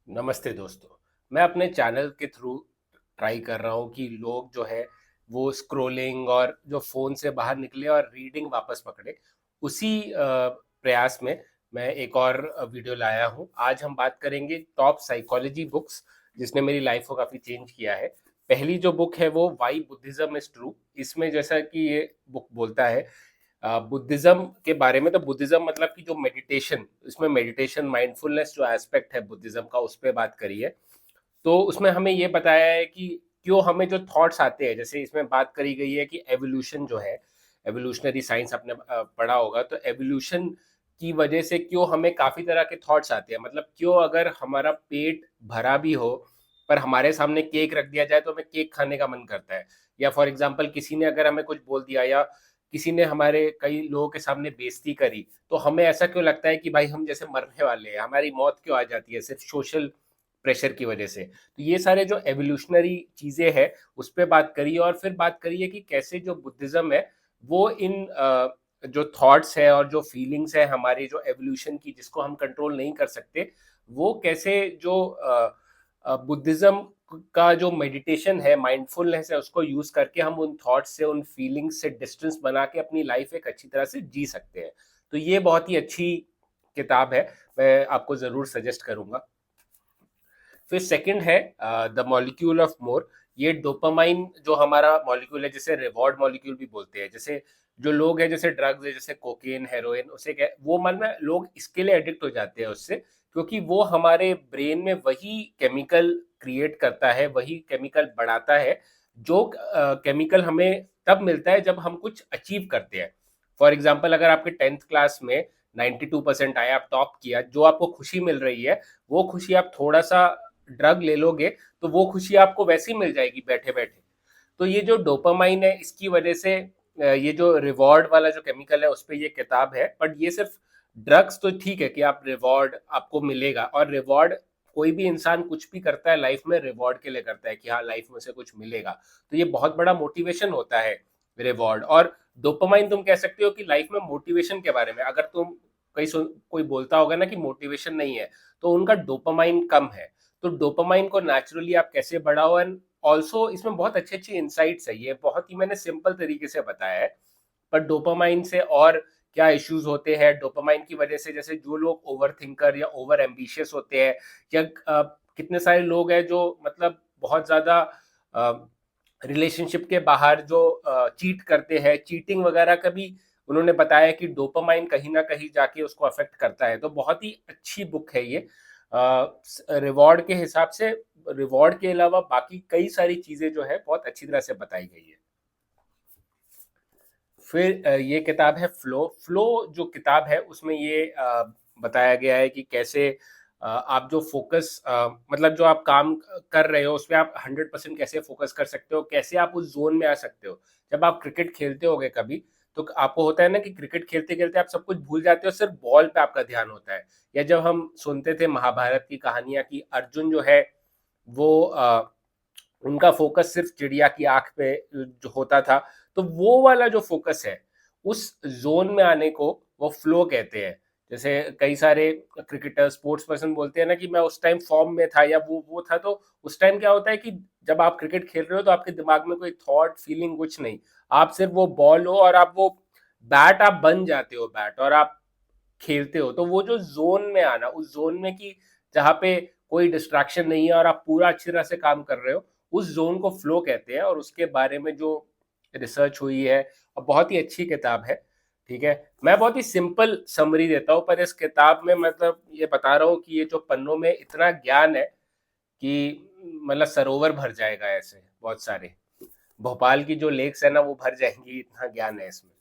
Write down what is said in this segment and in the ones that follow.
नमस्ते दोस्तों। मैं अपने चैनल के थ्रू ट्राई कर रहा हूँ कि लोग जो है वो स्क्रॉलिंग और जो फ़ोन से बाहर निकले और रीडिंग वापस पकड़े। उसी प्रयास में मैं एक और वीडियो लाया हूँ। आज हम बात करेंगे टॉप साइकोलॉजी बुक्स जिसने मेरी लाइफ को काफ़ी चेंज किया है। पहली जो बुक है वो व्हाई बुद्धिज़्म इज़ ट्रू। इसमें जैसा कि ये बुक बोलता है बुद्धिज्म के बारे में। तो बुद्धिज्म मतलब कि जो मेडिटेशन, इसमें मेडिटेशन माइंडफुलनेस जो एस्पेक्ट है बुद्धिज्म का, उस पर बात करी है। तो उसमें हमें ये बताया है कि क्यों हमें जो थॉट्स आते हैं, जैसे इसमें बात करी गई है कि एवोल्यूशन जो है, एवोल्यूशनरी साइंस आपने पढ़ा होगा, तो एवोल्यूशन की वजह से क्यों हमें काफी तरह के थॉट्स आते हैं। मतलब क्यों अगर हमारा पेट भरा भी हो पर हमारे सामने केक रख दिया जाए तो हमें केक खाने का मन करता है। या फॉर एग्जाम्पल किसी ने अगर हमें कुछ बोल दिया, या किसी ने हमारे कई लोगों के सामने बेइज्जती करी, तो हमें ऐसा क्यों लगता है कि भाई हम जैसे मरने वाले हैं, हमारी मौत क्यों आ जाती है सिर्फ सोशल प्रेशर की वजह से। तो ये सारे जो एवोल्यूशनरी चीजें हैं उस पर बात करी, और फिर बात करी है कि कैसे जो बुद्धिज्म है वो इन जो थॉट्स है और जो फीलिंग्स है हमारी, जो एवोल्यूशन की, जिसको हम कंट्रोल नहीं कर सकते, वो कैसे जो बुद्धिज्म का जो मेडिटेशन है, माइंडफुलनेस है, उसको यूज करके हम उन थॉट्स से, उन फीलिंग्स से डिस्टेंस बना के अपनी लाइफ एक अच्छी तरह से जी सकते हैं। तो ये बहुत ही अच्छी किताब है, मैं आपको जरूर सजेस्ट करूंगा। फिर सेकंड है द मॉलिक्यूल ऑफ मोर। ये डोपामाइन जो हमारा मॉलिक्यूल है, जिसे रिवॉर्ड मॉलिक्यूल भी बोलते हैं। जैसे जो लोग हैं, जैसे ड्रग्स है, जैसे कोकेन, हेरोइन, उसे क्या वो मन में लोग इसके लिए एडिक्ट हो जाते हैं उससे, क्योंकि वो हमारे ब्रेन में वही केमिकल क्रिएट करता है, वही केमिकल बढ़ाता है, जो केमिकल हमें तब मिलता है जब हम कुछ अचीव करते हैं। फॉर एग्जाम्पल, अगर आपके 10th क्लास में 92% आए, आप टॉप किया, जो आपको खुशी मिल रही है, वो खुशी आप थोड़ा सा ड्रग ले लोगे तो वो खुशी आपको वैसी मिल जाएगी बैठे बैठे। तो ये जो डोपामाइन है, इसकी वजह से ये जो रिवॉर्ड वाला जो केमिकल है, उस पर ये किताब है। बट ये सिर्फ ड्रग्स तो ठीक है कि आप रिवॉर्ड आपको मिलेगा, और रिवॉर्ड कोई भी इंसान कुछ भी करता है लाइफ में रिवॉर्ड के लिए करता है कि हाँ लाइफ में से कुछ मिलेगा। तो ये बहुत बड़ा मोटिवेशन होता है रिवॉर्ड। और डोपामाइन तुम कह सकते हो कि लाइफ में मोटिवेशन के बारे में, अगर तुम कहीं कोई बोलता होगा ना कि मोटिवेशन नहीं है, तो उनका डोपामाइन कम है। तो डोपामाइन को नेचुरली आप कैसे बढ़ाओ, एंड ऑल्सो इसमें बहुत अच्छे अच्छे इंसाइट्स है। ये बहुत ही मैंने सिंपल तरीके से बताया है। पर डोपामाइन से और क्या इश्यूज होते हैं डोपामाइन की वजह से, जैसे जो लोग ओवर थिंकर या ओवर एम्बिशियस होते हैं, या कितने सारे लोग हैं जो मतलब बहुत ज्यादा रिलेशनशिप के बाहर जो चीट करते हैं, चीटिंग वगैरह का भी उन्होंने बताया कि डोपामाइन कहीं ना कहीं जाके उसको अफेक्ट करता है। तो बहुत ही अच्छी बुक है ये रिवॉर्ड के हिसाब से। रिवॉर्ड के अलावा बाकी कई सारी चीजें जो है बहुत अच्छी तरह से बताई गई है। फिर ये किताब है फ्लो। फ्लो जो किताब है उसमें ये बताया गया है कि कैसे आप जो फोकस, मतलब जो आप काम कर रहे हो उस पर आप 100% कैसे फोकस कर सकते हो, कैसे आप उस जोन में आ सकते हो। जब आप क्रिकेट खेलते होगे कभी, तो आपको होता है ना कि क्रिकेट खेलते खेलते आप सब कुछ भूल जाते हो, सिर्फ बॉल पे आपका ध्यान होता है। या जब हम सुनते थे महाभारत की कहानियां कि अर्जुन जो है वो उनका फोकस सिर्फ चिड़िया की आंख पे जो होता था, तो वो वाला जो फोकस है, उस जोन में आने को वो फ्लो कहते हैं। जैसे कई सारे क्रिकेटर, स्पोर्ट्स पर्सन बोलते हैं ना कि मैं उस टाइम फॉर्म में था, या वो था। तो उस टाइम क्या होता है कि जब आप क्रिकेट खेल रहे हो तो आपके दिमाग में कोई थॉट, फीलिंग कुछ नहीं, आप सिर्फ वो बॉल हो और आप वो बैट, आप बन जाते हो बैट और आप खेलते हो। तो वो जो जोन में आना, उस जोन में कि जहाँ पे कोई डिस्ट्रैक्शन नहीं है और आप पूरा अच्छी तरह से काम कर रहे हो, उस जोन को फ्लो कहते हैं। और उसके बारे में जो रिसर्च हुई है, और बहुत ही अच्छी किताब है। ठीक है, मैं बहुत ही सिंपल समरी देता हूँ, पर इस किताब में मतलब ये बता रहा हूँ कि ये जो पन्नों में इतना ज्ञान है कि मतलब सरोवर भर जाएगा। ऐसे बहुत सारे भोपाल की जो लेक्स है ना वो भर जाएंगी, इतना ज्ञान है इसमें।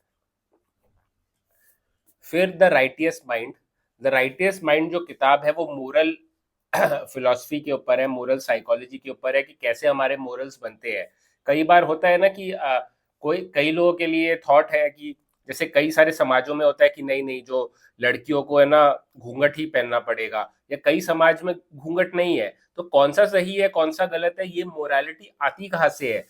फिर the righteous mind. The righteous mind जो किताब है वो मोरल फिलॉसफी के ऊपर है, मोरल साइकोलॉजी के ऊपर है कि कैसे हमारे मोरल्स बनते हैं। कई बार होता है ना कि कई लोगों के लिए थॉट है कि जैसे कई सारे समाजों में होता है कि नहीं नहीं, जो लड़कियों को है ना घूंघट ही पहनना पड़ेगा, या कई समाज में घूंघट नहीं है। तो कौन सा सही है कौन सा गलत है, ये मोरालिटी आती कहाँ से है?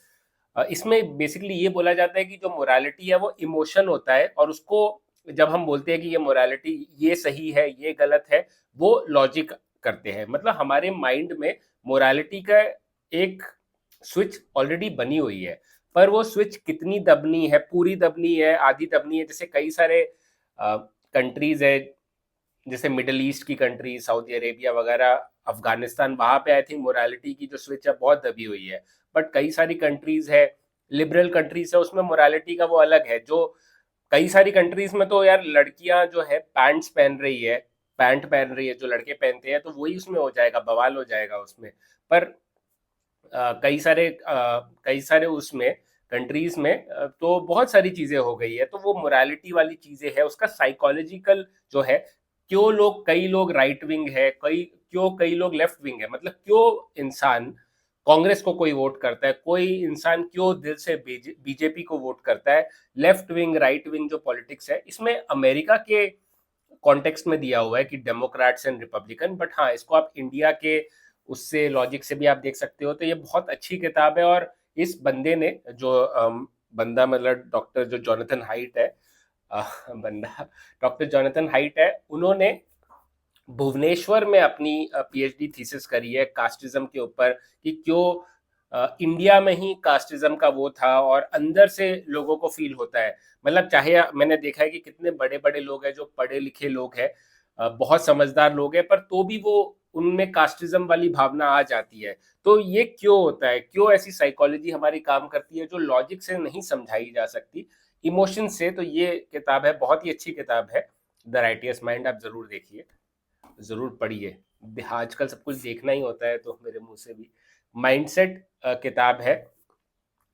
इसमें बेसिकली ये बोला जाता है कि जो मोरालिटी है वो इमोशन होता है, और उसको जब हम बोलते हैं कि ये मोरालिटी, ये सही है ये गलत है, वो लॉजिक करते हैं। मतलब हमारे माइंड में मोरालिटी का एक स्विच ऑलरेडी बनी हुई है, पर वो स्विच कितनी दबनी है, पूरी दबनी है, आधी दबनी है। जैसे कई सारे कंट्रीज है, जैसे मिडल ईस्ट की कंट्री, सऊदी अरेबिया वगैरह, अफगानिस्तान, वहां पे आई थिंक मोरालिटी की जो स्विच है बहुत दबी हुई है। बट कई सारी कंट्रीज है, लिबरल कंट्रीज है, उसमें मोरालिटी का वो अलग है। जो कई सारी कंट्रीज में तो यार लड़कियां जो है पैंट्स पहन रही है, पैंट पहन रही है जो लड़के पहनते हैं, तो वही उसमें हो जाएगा, बवाल हो जाएगा उसमें। पर कई सारे उसमें कंट्रीज में तो बहुत सारी चीजें हो गई है। तो वो मोरालिटी वाली चीजें है, उसका साइकोलॉजिकल जो है, क्यों लोग, कई लोग राइट विंग है, कई लोग लेफ्ट विंग है। मतलब क्यों इंसान कांग्रेस को कोई वोट करता है, कोई इंसान क्यों दिल से बीजेपी को वोट करता है। लेफ्ट विंग राइट विंग जो पॉलिटिक्स है, इसमें अमेरिका के कॉन्टेक्स्ट में दिया हुआ है कि डेमोक्रेट्स एंड रिपब्लिकन। बट हाँ, इसको आप इंडिया के उससे लॉजिक से भी आप देख सकते हो। तो ये बहुत अच्छी किताब है। और इस बंदे ने जो बंदा मतलब डॉक्टर जो जोनाथन हाइट है, बंदा डॉक्टर जोनाथन हाइट है, उन्होंने भुवनेश्वर में अपनी पीएचडी थीसिस करी है कास्टिज्म के ऊपर, कि क्यों इंडिया में ही कास्टिज्म का वो था और अंदर से लोगों को फील होता है। मतलब चाहे मैंने देखा है कि कितने बड़े बड़े लोग हैं, जो पढ़े लिखे लोग हैं, बहुत समझदार लोग हैं, पर तो भी वो उनमें कास्टिज्म वाली भावना आ जाती है। तो ये क्यों होता है, क्यों ऐसी साइकोलॉजी हमारी काम करती है जो लॉजिक से नहीं समझाई जा सकती, इमोशन से। तो ये किताब है, बहुत ही अच्छी किताब है, द राइटियस माइंड। आप जरूर देखिए, जरूर पढ़िए। आजकल सब कुछ देखना ही होता है, तो मेरे मुंह से भी। माइंडसेट किताब है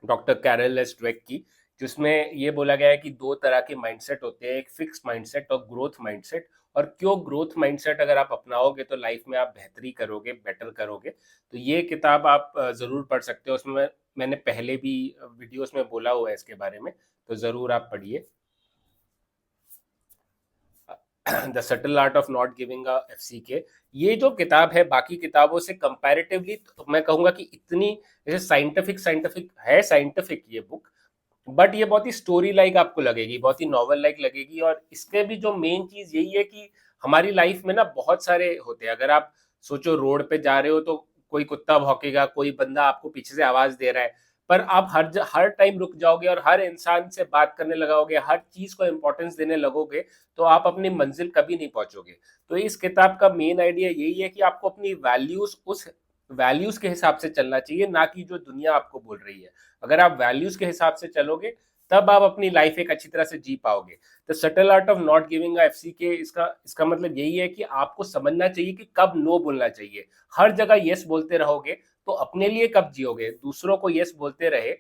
डॉक्टर कैरल एस ड्वेक की, जिसमें ये बोला गया है कि दो तरह के माइंडसेट होते हैं, एक फिक्स माइंडसेट और ग्रोथ माइंडसेट। और क्यों ग्रोथ माइंडसेट अगर आप अपनाओगे तो लाइफ में आप बेहतरी करोगे, बेटर करोगे। तो ये किताब आप जरूर पढ़ सकते हो। उसमें मैंने पहले भी वीडियोस में बोला हुआ है इसके बारे में, तो जरूर आप पढ़िए। The subtle art of not giving a FCK, ये जो किताब है बाकी किताबों से कंपैरेटिवली तो मैं कहूंगा कि इतनी, जैसे साइंटिफिक है, साइंटिफिक ये बुक, बट ये बहुत ही स्टोरी लाइक आपको लगेगी, बहुत ही नॉवल लाइक लगेगी। और इसके भी जो मेन चीज यही है कि हमारी लाइफ में ना बहुत सारे होते हैं। अगर आप सोचो रोड पे जा रहे हो तो कोई कुत्ता भौंकेगा, कोई बंदा आपको पीछे से आवाज दे रहा है, पर आप हर टाइम रुक जाओगे और हर इंसान से बात करने लगोगे, हर चीज को इंपॉर्टेंस देने लगोगे, तो आप अपनी मंजिल कभी नहीं पहुंचोगे। तो इस किताब का मेन आइडिया यही है कि आपको अपनी वैल्यूज, उस वैल्यूज के हिसाब से चलना चाहिए, ना कि जो दुनिया आपको बोल रही है। अगर आप वैल्यूज के हिसाब से चलोगे, तब आप अपनी लाइफ एक अच्छी तरह से जी पाओगे। The subtle art of not giving FC के, इसका मतलब यही है कि आपको समझना चाहिए कि कब नो बोलना चाहिए। हर जगह यस बोलते रहोगे तो अपने लिए कब जियोगे, दूसरों को यस बोलते रहे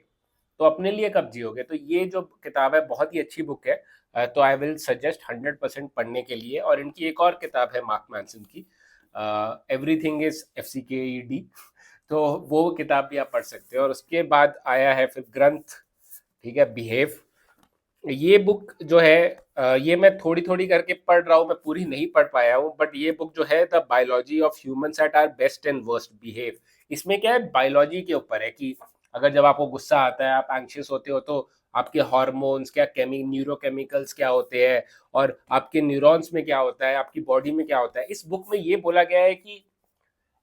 तो अपने लिए कब जियोगे। तो ये जो किताब है बहुत ही अच्छी बुक है। तो आई विल सजेस्ट 100% पढ़ने के लिए। और इनकी एक और किताब है मार्क मैंसन की, एवरीथिंग इज FCKED, तो वो किताब भी आप पढ़ सकते हो। और उसके बाद आया है फिर ग्रंथ, ठीक है, बिहेव। ये बुक जो है, ये मैं थोड़ी थोड़ी करके पढ़ रहा हूँ, मैं पूरी नहीं पढ़ पाया हूँ। बट ये बुक जो है, the biology of humans at our best and worst, behave. इसमें क्या है, बायोलॉजी के ऊपर है कि अगर जब आपको गुस्सा आता है, आप एंग्शियस होते हो, तो आपके हार्मोन्स क्या, न्यूरोकेमिकल्स क्या होते हैं, और आपके न्यूरॉन्स में क्या होता है, आपकी बॉडी में क्या होता है। इस बुक में ये बोला गया है कि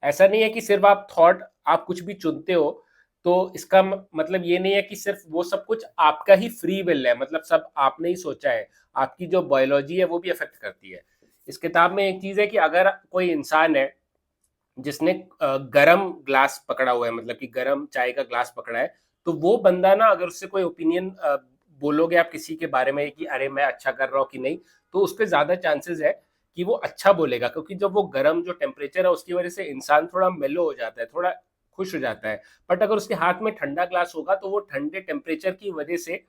ऐसा नहीं है कि सिर्फ आप थॉट, आप कुछ भी चुनते हो तो इसका मतलब ये नहीं है कि सिर्फ वो सब कुछ आपका ही फ्री विल है, मतलब सब आपने ही सोचा है। आपकी जो बायोलॉजी है वो भी अफेक्ट करती है। इस किताब में एक चीज है कि अगर कोई इंसान है जिसने गरम ग्लास पकड़ा हुआ है, मतलब कि गरम चाय का ग्लास पकड़ा है, तो वो बंदा ना, अगर उससे कोई ओपिनियन बोलोगे आप किसी के बारे में कि अरे मैं अच्छा कर रहा हूँ कि नहीं, तो उस पर ज्यादा चांसेस है कि वो अच्छा बोलेगा। क्योंकि जब वो गर्म जो टेम्परेचर है उसकी वजह से इंसान थोड़ा मेलो हो जाता है, थोड़ा खुश हो जाता है। बट अगर उसके हाथ में ठंडा ग्लास होगा तो वो ठंडे टेम्परेचर की वजह से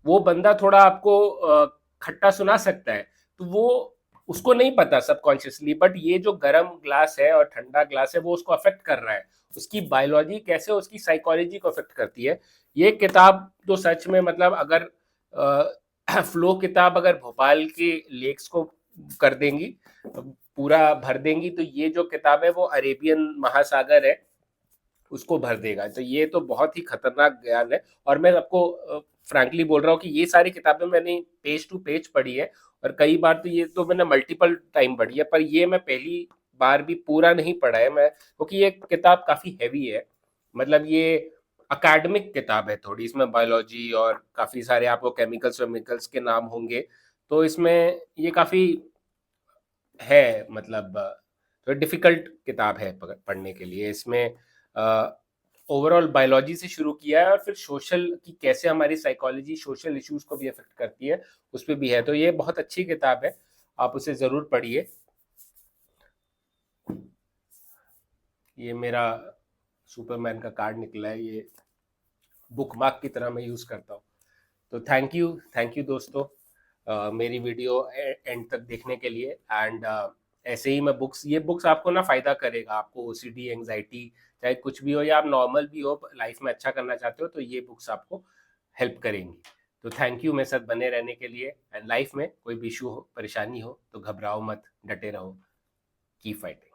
वो बंदा थोड़ा आपको खट्टा सुना सकता है। तो वो उसको नहीं पता सबकॉन्शियसली, बट ये जो गर्म ग्लास है और ठंडा ग्लास है वो उसको अफेक्ट कर रहा है। उसकी बायोलॉजी कैसे उसकी साइकोलॉजी को अफेक्ट करती है। ये किताब तो सच में, मतलब अगर फ्लो किताब अगर भोपाल के लेक्स को कर देंगी, पूरा भर देंगी, तो ये जो किताब है वो अरेबियन महासागर है उसको भर देगा। तो ये तो बहुत ही खतरनाक ज्ञान है। और मैं आपको फ्रैंकली बोल रहा हूँ कि ये सारी किताबें मैंने पेज टू पेज पढ़ी है, और कई बार तो ये तो मैंने मल्टीपल टाइम पढ़ी है, पर ये मैं पहली बार भी पूरा नहीं पढ़ा है मैं, क्योंकि ये किताब काफ़ी हैवी है। मतलब ये अकेडमिक किताब है थोड़ी, इसमें बायोलॉजी और काफ़ी सारे आपको केमिकल्स वेमिकल्स के नाम होंगे, तो इसमें ये काफ़ी है, मतलब तो डिफ़िकल्ट किताब है पढ़ने के लिए। इसमें ओवरऑल बायोलॉजी से शुरू किया है और फिर सोशल कि कैसे हमारी साइकोलॉजी सोशल इश्यूज़ को भी अफ़ेक्ट करती है, उस पे भी है। तो ये बहुत अच्छी किताब है, आप उसे ज़रूर पढ़िए। ये मेरा सुपरमैन का कार्ड निकला है, ये बुकमार्क की तरह मैं यूज़ करता हूँ। तो थैंक यू दोस्तों, मेरी वीडियो एंड तक देखने के लिए। एंड ऐसे ही मैं ये बुक्स आपको ना फ़ायदा करेगा, आपको ओसीडी एंग्जाइटी चाहे कुछ भी हो या आप नॉर्मल भी हो, लाइफ में अच्छा करना चाहते हो, तो ये बुक्स आपको हेल्प करेंगी। तो थैंक यू मेरे साथ बने रहने के लिए। एंड लाइफ में कोई भी इशू हो, परेशानी हो, तो घबराओ मत, डटे रहो, कीप फाइटिंग।